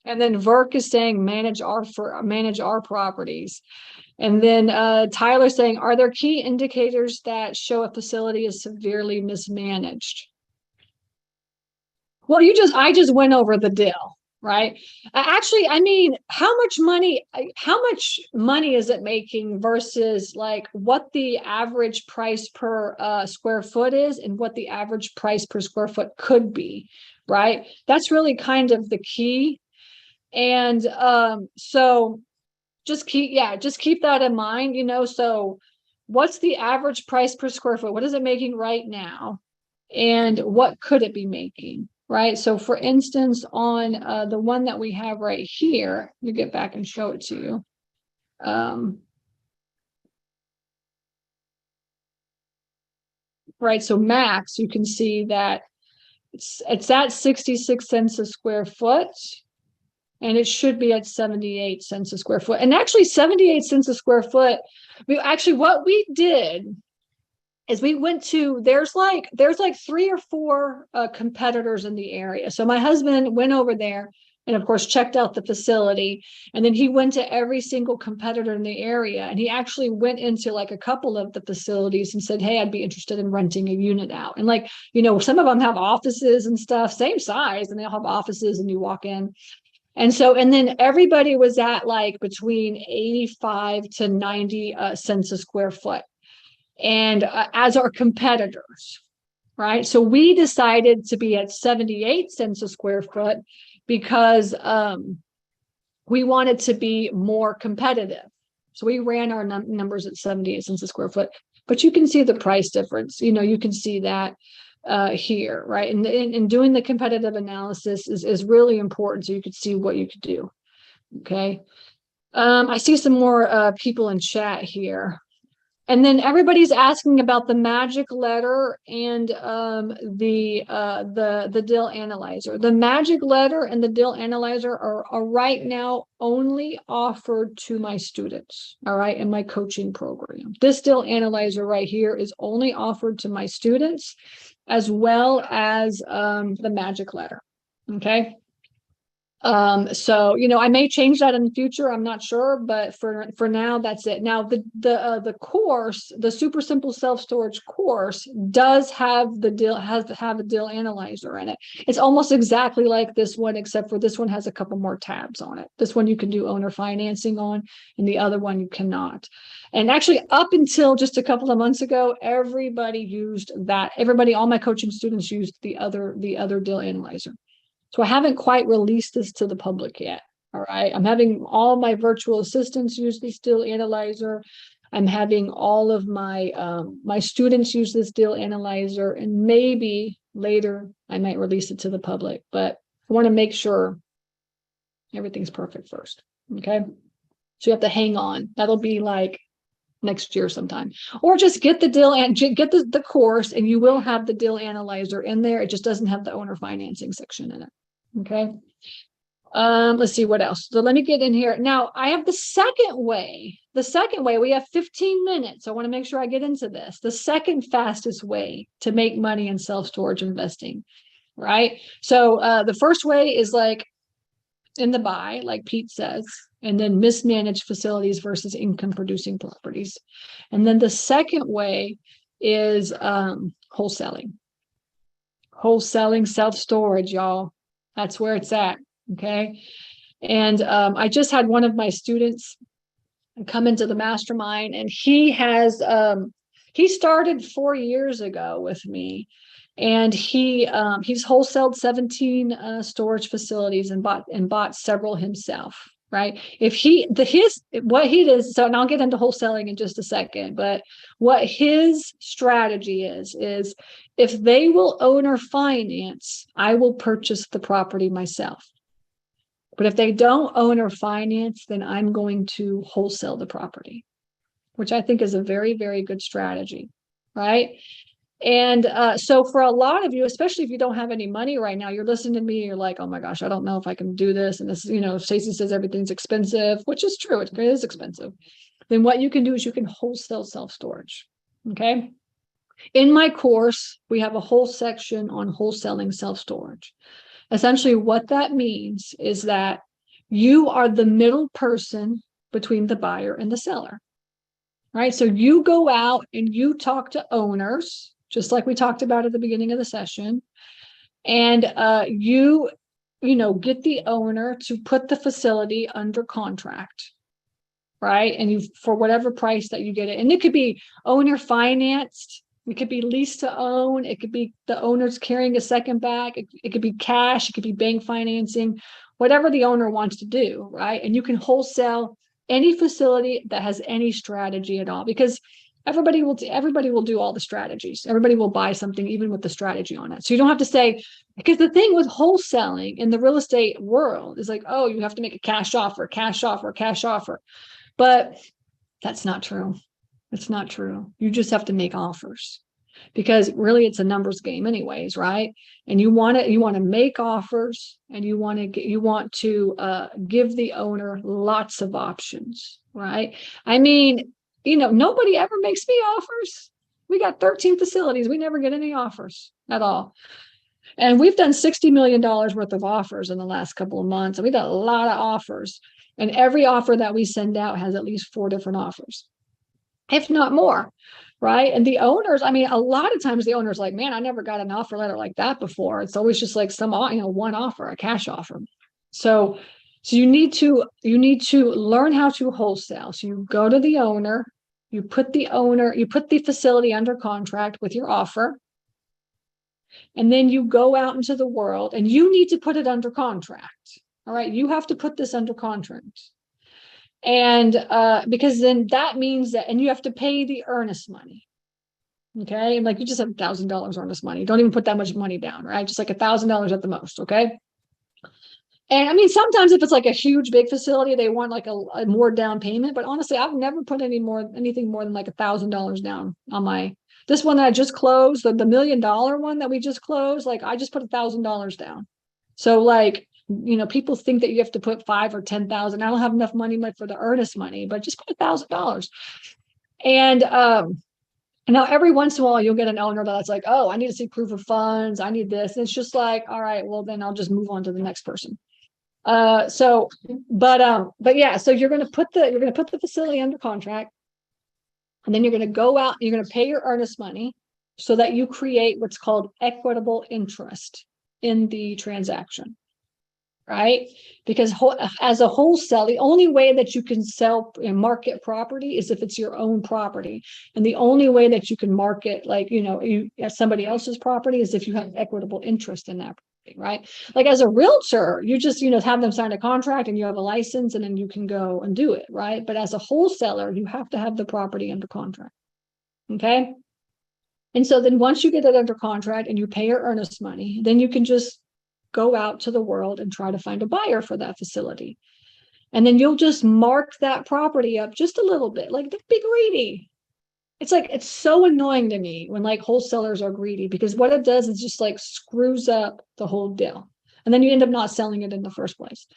And then Verk is saying manage our properties. And then Tyler saying, are there key indicators that show a facility is severely mismanaged? Well, I just went over the deal, right? Actually, I mean, how much money is it making versus like what the average price per square foot is and what the average price per square foot could be, right? That's really kind of the key. And so just keep that in mind, so what's the average price per square foot? What is it making right now? And what could it be making? Right. So for instance, on the one that we have right here, let me get back and show it to you. Right. So max, you can see that it's at 66 cents a square foot. And it should be at 78 cents a square foot. And actually 78 cents a square foot. What we did is we went to, there's like 3 or 4 competitors in the area. So my husband went over there and of course checked out the facility. And then he went to every single competitor in the area. And he actually went into like a couple of the facilities and said, hey, I'd be interested in renting a unit out. And like, some of them have offices and stuff, same size, and they all have offices and you walk in. And then everybody was at like between 85 to 90 cents a square foot. And as our competitors, right? So we decided to be at 78 cents a square foot because we wanted to be more competitive. So we ran our numbers at 78 cents a square foot, but you can see the price difference. You can see that here, right? And doing the competitive analysis is really important so you could see what you could do. Okay. I see some more people in chat here. And then everybody's asking about the magic letter and the deal analyzer. The magic letter and the deal analyzer are right now only offered to my students, all right, in my coaching program. This deal analyzer right here is only offered to my students as well as the magic letter. Okay. So I may change that in the future, I'm not sure, but for now that's it. Now the course, the Super Simple Self-Storage course, does have a deal analyzer in it. It's almost exactly like this one, except for this one has a couple more tabs on it. This one you can do owner financing on, and the other one you cannot. And actually, up until just a couple of months ago, everybody used that. All my coaching students used the other deal analyzer. So I haven't quite released this to the public yet. All right. I'm having all my virtual assistants use this deal analyzer. I'm having all of my my students use this deal analyzer, and maybe later I might release it to the public, but I want to make sure everything's perfect first. Okay. So you have to hang on. That'll be like next year sometime, or just get the deal and get the course, and you will have the deal analyzer in there. It just doesn't have the owner financing section in it. Okay. Let's see what else. So let me get in here. Now I have the second way. We have 15 minutes. I want to make sure I get into this. The second fastest way to make money in self-storage investing, right? So the first way is like in the buy, like Pete says, and then mismanaged facilities versus income producing properties. And then the second way is wholesaling. Wholesaling self-storage, y'all. That's where it's at. Okay. And I just had one of my students come into the mastermind, and he started 4 years ago with me, and he's wholesaled 17 storage facilities and bought several himself. Right. What he does, so, and I'll get into wholesaling in just a second, but what his strategy is if they will owner finance, I will purchase the property myself. But if they don't owner finance, then I'm going to wholesale the property, which I think is a very, very good strategy. Right. And so for a lot of you, especially if you don't have any money right now, you're listening to me, you're like, oh my gosh, I don't know if I can do this. And this, Stacey says everything's expensive, which is true. It is expensive. Then what you can do is you can wholesale self-storage. Okay. In my course, we have a whole section on wholesaling self-storage. Essentially, what that means is that you are the middle person between the buyer and the seller. Right. So you go out and you talk to owners, just like we talked about at the beginning of the session. And you get the owner to put the facility under contract. Right. And for whatever price that you get it. And it could be owner financed. It could be lease to own. It could be the owner's carrying a second back. It could be cash. It could be bank financing, whatever the owner wants to do. Right. And you can wholesale any facility that has any strategy at all, because everybody will do all the strategies. Everybody will buy something even with the strategy on it. So you don't have to say, because the thing with wholesaling in the real estate world is like, oh, you have to make a cash offer, cash offer, cash offer. But that's not true. It's not true. You just have to make offers, because really it's a numbers game anyways, right? And you want to make offers, and you want to give the owner lots of options, right? I mean, nobody ever makes me offers. We got 13 facilities. We never get any offers at all. And we've done $60 million worth of offers in the last couple of months. And we got a lot of offers. And every offer that we send out has at least 4 different offers, if not more. Right. And the owners, I mean, a lot of times the owner's like, man, I never got an offer letter like that before. It's always just like one offer, a cash offer. So you need to learn how to wholesale. So you go to the owner, you put the facility under contract with your offer. And then you go out into the world and you need to put it under contract. All right. You have to put this under contract. And because then that means that, and you have to pay the earnest money. Okay. And like you just have $1,000 earnest money. Don't even put that much money down, right? Just like $1,000 at the most. Okay. And I mean, sometimes if it's like a huge, big facility, they want like a more down payment. But honestly, I've never put anything more than like $1,000 down on this one that I just closed, the $1 million one that we just closed. Like I just put $1,000 down. So like, people think that you have to put 5 or 10,000. I don't have enough money for the earnest money, but just put $1,000. And now every once in a while you'll get an owner that's like, oh, I need to see proof of funds. I need this. And it's just like, all right, well then I'll just move on to the next person. But yeah, so you're going to put the facility under contract, and then you're going to go out, you're going to pay your earnest money so that you create what's called equitable interest in the transaction. Right? Because as a wholesale, the only way that you can sell and market property is if it's your own property. And the only way that you can market, like, somebody else's property is if you have equitable interest in that property, right? Like as a realtor, you just, have them sign a contract and you have a license and then you can go and do it, right? But as a wholesaler, you have to have the property under contract. Okay. And so then once you get it under contract and you pay your earnest money, then you can just go out to the world and try to find a buyer for that facility. And then you'll just mark that property up just a little bit, like don't be greedy. It's so annoying to me when like wholesalers are greedy, because what it does is just like screws up the whole deal. And then you end up not selling it in the first place.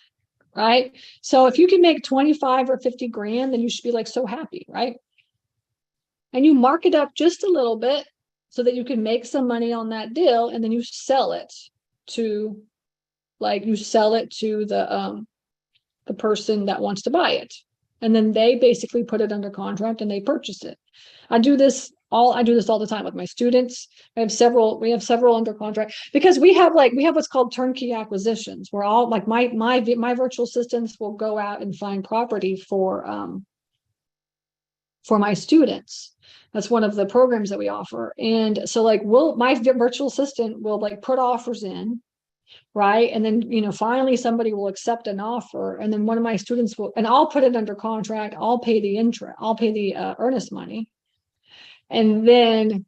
Right. So if you can make 25 or 50 grand, then you should be like so happy. Right. And you mark it up just a little bit so that you can make some money on that deal. And then you sell it to the person that wants to buy it. And then they basically put it under contract and they purchase it. I do this all the time with my students. We have several under contract, because we have what's called turnkey acquisitions, where all like my virtual assistants will go out and find property for my students. That's one of the programs that we offer. And so like my virtual assistant will like put offers in, right? And then, finally somebody will accept an offer, and then one of my students and I'll put it under contract. I'll pay the interest. I'll pay the earnest money. And then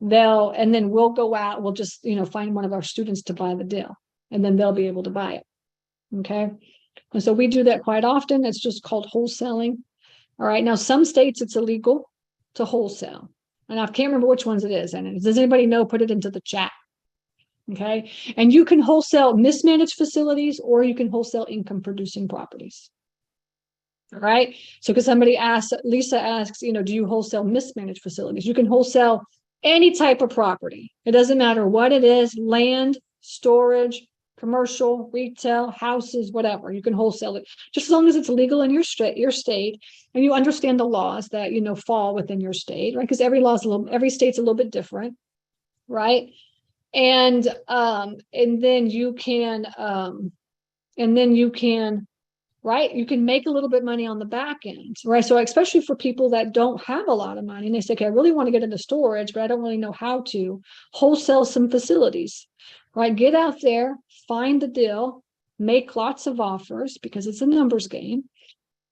we'll go out, we'll just, find one of our students to buy the deal, and then they'll be able to buy it. Okay. And so we do that quite often. It's just called wholesaling. All right. Now, some states it's illegal to wholesale. And I can't remember which ones it is. And does anybody know? Put it into the chat. Okay. And you can wholesale mismanaged facilities, or you can wholesale income producing properties. All right. So because somebody asks, Lisa asks, do you wholesale mismanaged facilities? You can wholesale any type of property. It doesn't matter what it is, land, storage, commercial, retail, houses, whatever. You can wholesale it just as long as it's legal in your state, and you understand the laws that fall within your state, right? Because every state's a little bit different, right? And then you can right, you can make a little bit of money on the back end, right? So especially for people that don't have a lot of money and they say, okay, I really want to get into storage, but I don't really know how to wholesale some facilities, right? Get out there, find the deal, make lots of offers because it's a numbers game,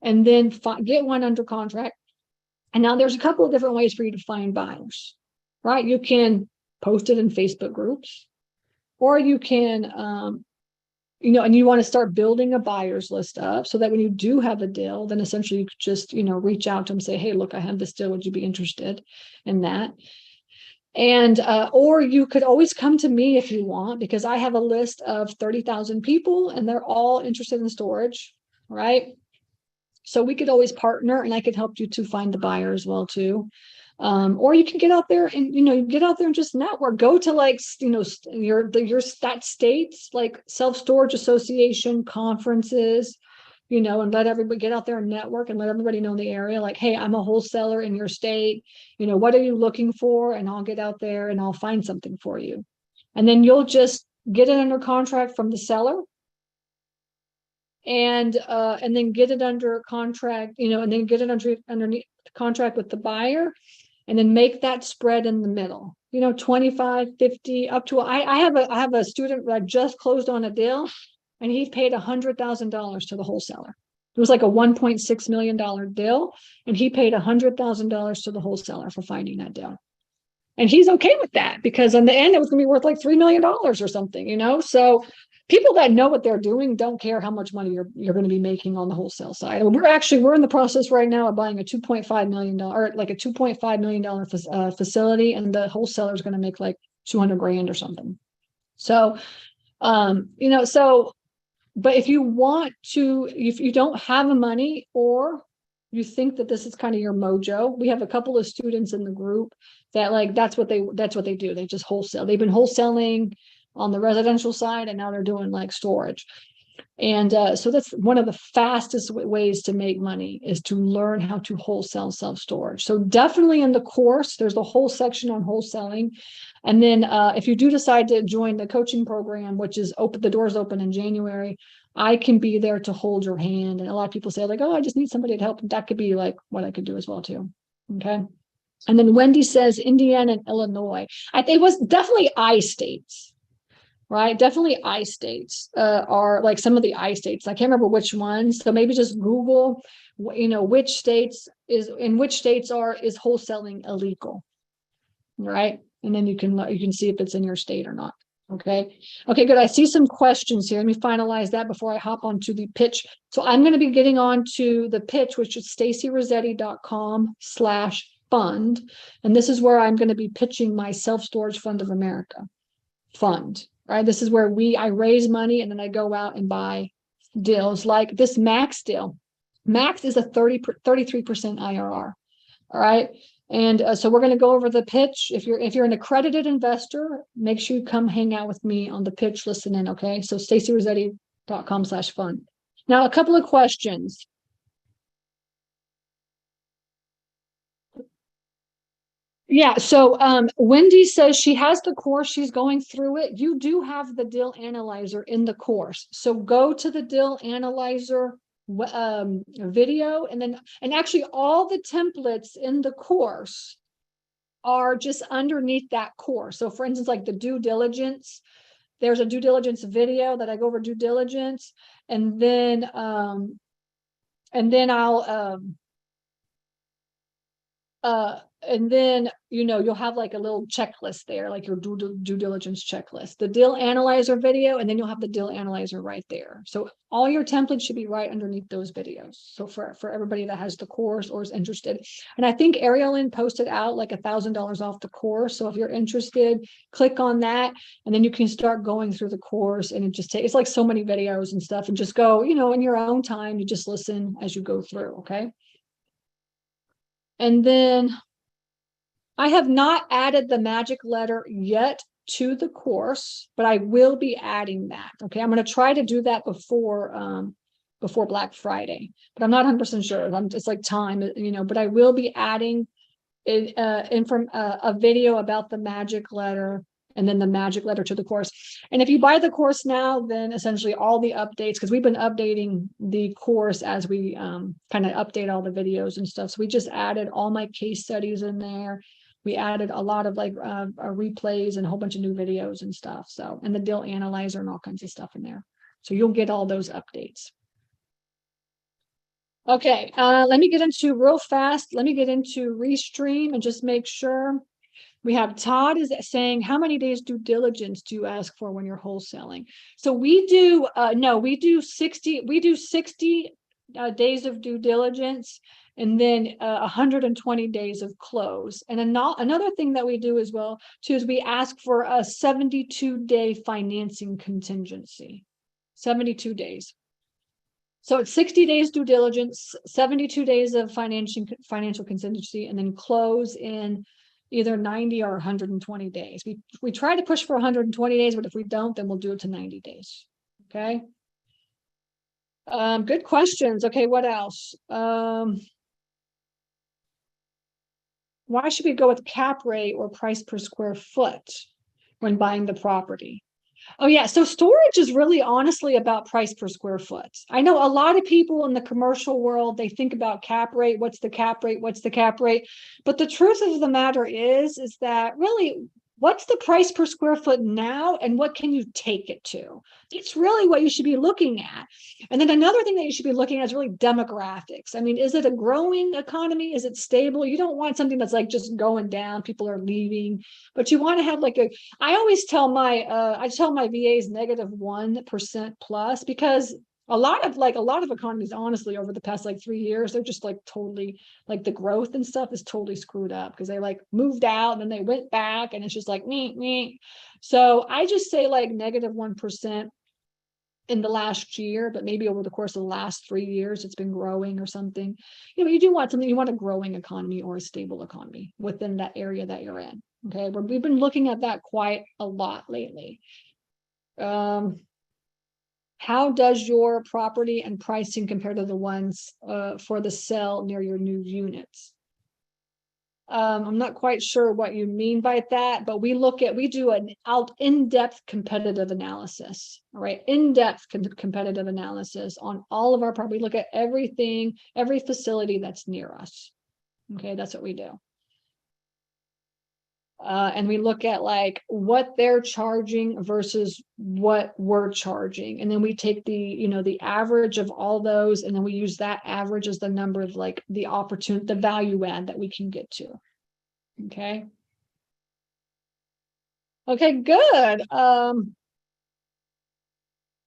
and then get one under contract. And now there's a couple of different ways for you to find buyers, right? You can post it in Facebook groups, or you can, and you want to start building a buyer's list up so that when you do have a deal, then essentially you could just, reach out to them and say, hey, look, I have this deal. Would you be interested in that? And, or you could always come to me if you want, because I have a list of 30,000 people and they're all interested in storage, right? So we could always partner and I could help you to find the buyer as well too. Or you can get out there and, get out there and just network, go to your state's like self-storage association conferences, and let everybody get out there and network and let everybody know in the area, like, hey, I'm a wholesaler in your state. What are you looking for? And I'll get out there and I'll find something for you. And then you'll just get it under contract from the seller. And then get it under contract, and then get it underneath contract with the buyer, and then make that spread in the middle, 25, 50, up to, I have a student that just closed on a deal and he paid $100,000 to the wholesaler. It was like a $1.6 million deal. And he paid $100,000 to the wholesaler for finding that deal. And he's okay with that because in the end, it was gonna be worth like $3 million or something, so people that know what they're doing don't care how much money you're going to be making on the wholesale side. We're in the process right now of buying a $2.5 million, or like a $2.5 million facility, and the wholesaler is going to make like 200 grand or something. So, but if you don't have the money, or you think that this is kind of your mojo, we have a couple of students in the group that that's what they do. They just wholesale. They've been wholesaling on the residential side, and now they're doing like storage. And so that's one of the fastest ways to make money, is to learn how to wholesale self-storage. So definitely in the course, there's a whole section on wholesaling. And then if you do decide to join the coaching program, which is the doors open in January, I can be there to hold your hand. And a lot of people say like, oh, I just need somebody to help. That could be like what I could do as well too. Okay. And then Wendy says Indiana and Illinois. It was definitely I states. Right. Definitely I states are like some of the I states. I can't remember which ones. So maybe just Google, which states is wholesaling illegal. Right. And then you can see if it's in your state or not. Okay. Okay, good. I see some questions here. Let me finalize that before I hop onto the pitch. So I'm going to be getting on to the pitch, which is stacyrossetti.com/fund. And this is where I'm going to be pitching my Self-Storage Fund of America fund. Right. This is where I raise money and then I go out and buy deals like this Max deal. Max is a 33% IRR. All right. And so we're going to go over the pitch. If you're an accredited investor, make sure you come hang out with me on the pitch, listen in. Okay. So stacyrossetti.com/fund. Now, a couple of questions. Yeah, so Wendy says she has the course, she's going through it. You do have the Deal Analyzer in the course. So go to the Deal Analyzer video, and actually all the templates in the course are just underneath that course. So for instance, like the due diligence, there's a due diligence video that I go over due diligence, and then I'll and then, you'll have like a little checklist there, like your due diligence checklist, the deal analyzer video, and then you'll have the deal analyzer right there. So all your templates should be right underneath those videos. So for everybody that has the course or is interested, and I think Ariel posted out like $1,000 off the course. So if you're interested, click on that, and then you can start going through the course, and it's like so many videos and stuff, and just go, in your own time, you just listen as you go through. Okay. And then I have not added the magic letter yet to the course, but I will be adding that. Okay, I'm going to try to do that before Black Friday, but I'm not 100% sure. It's like time, but I will be adding a video about the magic letter, and then the magic letter to the course. And if you buy the course now, then essentially all the updates, because we've been updating the course as we kind of update all the videos and stuff. So we just added all my case studies in there. We added a lot of like replays and a whole bunch of new videos and stuff. So, and the deal analyzer and all kinds of stuff in there. So you'll get all those updates. Okay, let me get into Restream and just make sure. We have Todd is saying, how many days due diligence do you ask for when you're wholesaling? So we do, we do 60 days of due diligence, and then 120 days of close. And another thing that we do as well too is we ask for a 72-day financing contingency. 72 days. So it's 60 days due diligence, 72 days of financial contingency, and then close in either 90 or 120 days. We try to push for 120 days, but if we don't, then we'll do it to 90 days. Okay. Good questions. Okay, what else? Why should we go with cap rate or price per square foot when buying the property? Oh yeah, so storage is really honestly about price per square foot. I know a lot of people in the commercial world, they think about cap rate, what's the cap rate, what's the cap rate? But the truth of the matter is that really, what's the price per square foot now, and what can you take it to? It's really what you should be looking at. And then another thing that you should be looking at is really demographics. I mean, is it a growing economy? Is it stable? You don't want something that's like just going down, people are leaving, but you want to have like I always tell my VAs -1% plus, because a lot of economies, honestly, over the past like 3 years, they're just like totally, like the growth and stuff is totally screwed up because they like moved out and then they went back and it's just like me. So I just say like -1% in the last year, but maybe over the course of the last 3 years, it's been growing or something. You do want something, you want a growing economy or a stable economy within that area that you're in. Okay, we've been looking at that quite a lot lately. How does your property and pricing compare to the ones for the sale near your new units? I'm not quite sure what you mean by that, but we do an in-depth competitive analysis, all right? In-depth competitive analysis on all of our property. We look at everything, every facility that's near us. Okay, that's what we do. And we look at like what they're charging versus what we're charging. And then we take the average of all those, and then we use that average as the number of like the value add that we can get to. Okay. Okay, good.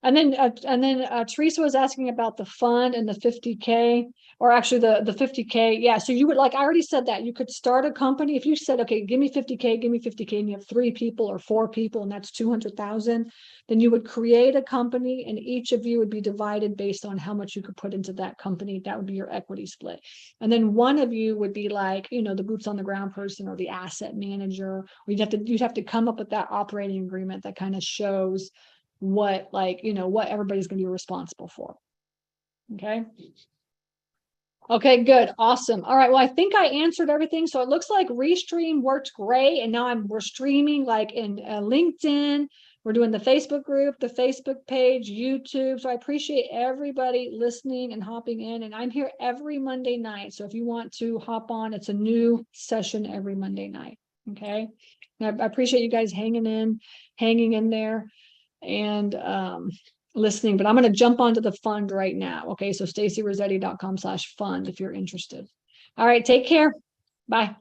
And then Teresa was asking about the fund and the 50K, or actually the 50K. Yeah, so you would, like I already said, that you could start a company. If you said, okay, give me 50K, and you have 3 people or 4 people, and that's 200,000, then you would create a company, and each of you would be divided based on how much you could put into that company. That would be your equity split. And then one of you would be like, the boots on the ground person or the asset manager, or you'd have to come up with that operating agreement that kind of shows what everybody's going to be responsible for. Okay, good. Awesome. All right. Well, I think I answered everything. So it looks like Restream worked great. And now we're streaming like in LinkedIn. We're doing the Facebook group, the Facebook page, YouTube. So I appreciate everybody listening and hopping in. And I'm here every Monday night. So if you want to hop on, it's a new session every Monday night. Okay. And I appreciate you guys hanging in there and listening, but I'm going to jump onto the fund right now. Okay, so stacyrossetti.com/fund if you're interested. All right, take care. Bye.